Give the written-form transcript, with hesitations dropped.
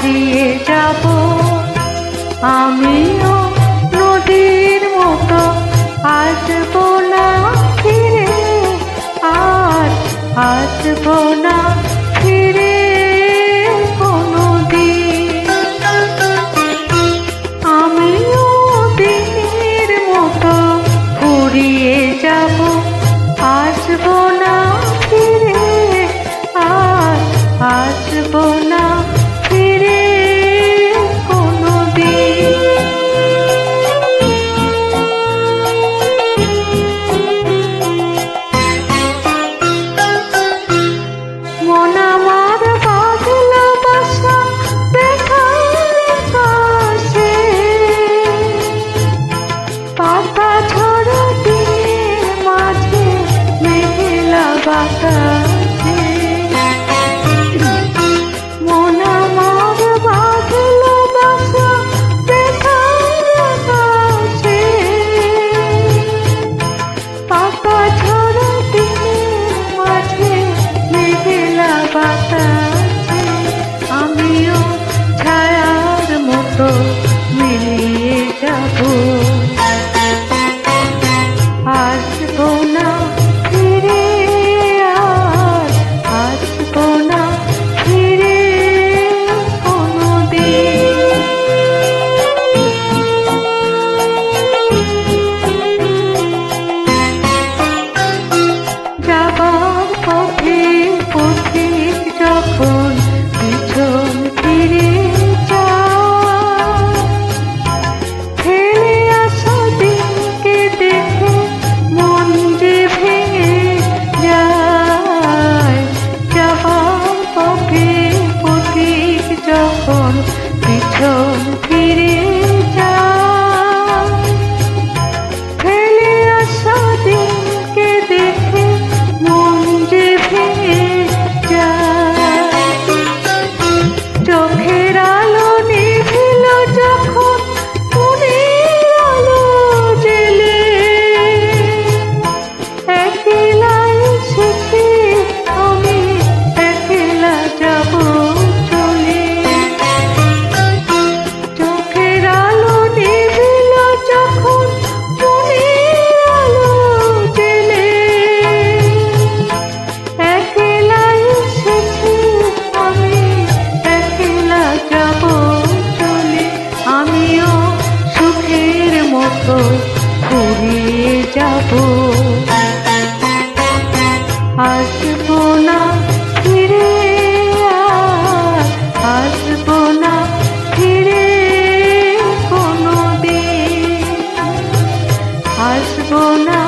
হারিয়ে যাব আমিও নদীর মতো, আসবো না ফিরে, আর আসবো না ফিরে কোনোদিন। আমিও দিনের মতো ফুরিয়ে যাব, আসবো না ফিরে, আর আসবো না ফিরে কোনোদিন। মন আমার বাঁধলো বাসা বেখার পাশে, পাতা ঝরা দিনের মাঝে মেঘলা বাতাসে। মন আমার বাঁধলো বাসা বেখার পাশে, পাতা ঝরা দিনের মাঝে মেঘলা বাতাসে। আমিও ছায়ার মতো মিলিয়ে যাব, আসবো না ফিরে, আর আসবো না ফিরে কোনোদিন। যাবার পথে পথিক যখন পিছন ফিরে যায়, ফেলে আসা দিনকে দেখে মন যে ভেঙে যায়। যাবার পথে পথিক যখন পিছন ফিরে যায়, ফেলে আসা দিনকে দেখে মন যে ভেঙে যায়। চোখের আলো নিভিল যখন মনের আলো জেলে, একলা এসেছি আমি, একলা যাব চলে। চোখের আলো নিভিল যখন মনের আলো জেলে, একলা এসেছি আমি, একলা যাব চলে। আমিও সুখের মতো ফুরিয়ে যাব, আসবো না ফিরে, আর আসবো না ফিরে কোনোদিন, আসবো না।